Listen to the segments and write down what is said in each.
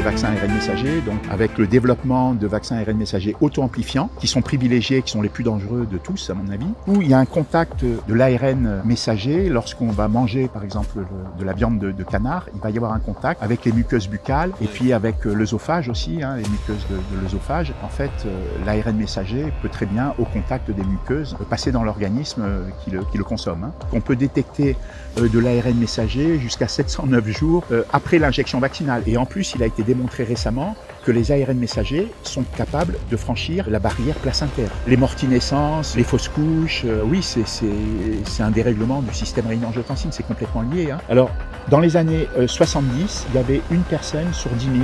Vaccins ARN messagers, donc avec le développement de vaccins ARN messagers auto-amplifiants, qui sont privilégiés, qui sont les plus dangereux de tous, à mon avis, où il y a un contact de l'ARN messager lorsqu'on va manger, par exemple, de la viande de canard, il va y avoir un contact avec les muqueuses buccales et puis avec l'œsophage aussi, les muqueuses de l'œsophage. En fait, l'ARN messager peut très bien, au contact des muqueuses, passer dans l'organisme qui le consomme. On peut détecter de l'ARN messager jusqu'à 709 jours après l'injection vaccinale. Et en plus, il a été démontré récemment que les ARN messagers sont capables de franchir la barrière placentaire. Les mortinescences, les fausses couches, oui, c'est un dérèglement du système rénine-angiotensine, c'est complètement lié. Alors, dans les années 70, il y avait une personne sur 10 000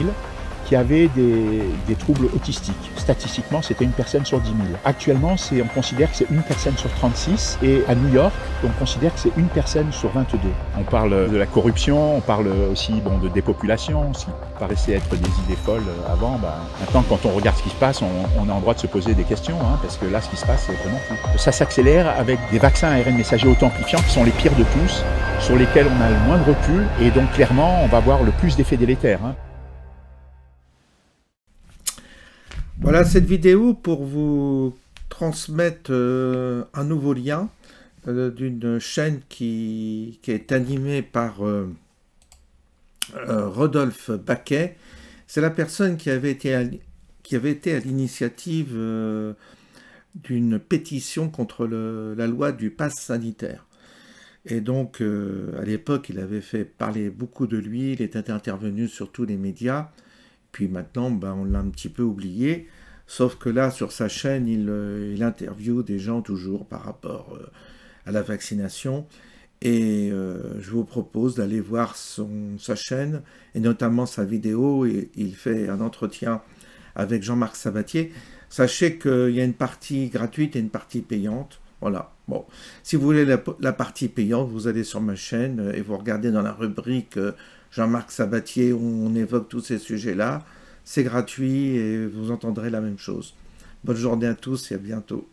qui avait des troubles autistiques. Statistiquement, c'était une personne sur 10 000. Actuellement, on considère que c'est une personne sur 36. Et à New York, on considère que c'est une personne sur 22. On parle de la corruption, on parle aussi de dépopulation, ce qui paraissait être des idées folles avant. Maintenant, quand on regarde ce qui se passe, on a en droit de se poser des questions, parce que là, ce qui se passe, c'est vraiment fou. Ça s'accélère avec des vaccins ARN messagers auto-amplifiants qui sont les pires de tous, sur lesquels on a le moins de recul, et donc clairement, on va avoir le plus d'effets délétères. Voilà cette vidéo pour vous transmettre un nouveau lien d'une chaîne qui est animée par Rodolphe Baquet. C'est la personne qui avait été à l'initiative d'une pétition contre la loi du pass sanitaire. Et donc, à l'époque, il avait fait parler beaucoup de lui, il était intervenu sur tous les médias. Puis maintenant, on l'a un petit peu oublié, sauf que là, sur sa chaîne, il interviewe des gens toujours par rapport à la vaccination. Et je vous propose d'aller voir sa chaîne, et notamment sa vidéo. Et il fait un entretien avec Jean-Marc Sabatier. Sachez qu'il y a une partie gratuite et une partie payante. Voilà. Bon, si vous voulez la partie payante, vous allez sur ma chaîne et vous regardez dans la rubrique Jean-Marc Sabatier, où on évoque tous ces sujets-là. C'est gratuit et vous entendrez la même chose. Bonne journée à tous et à bientôt.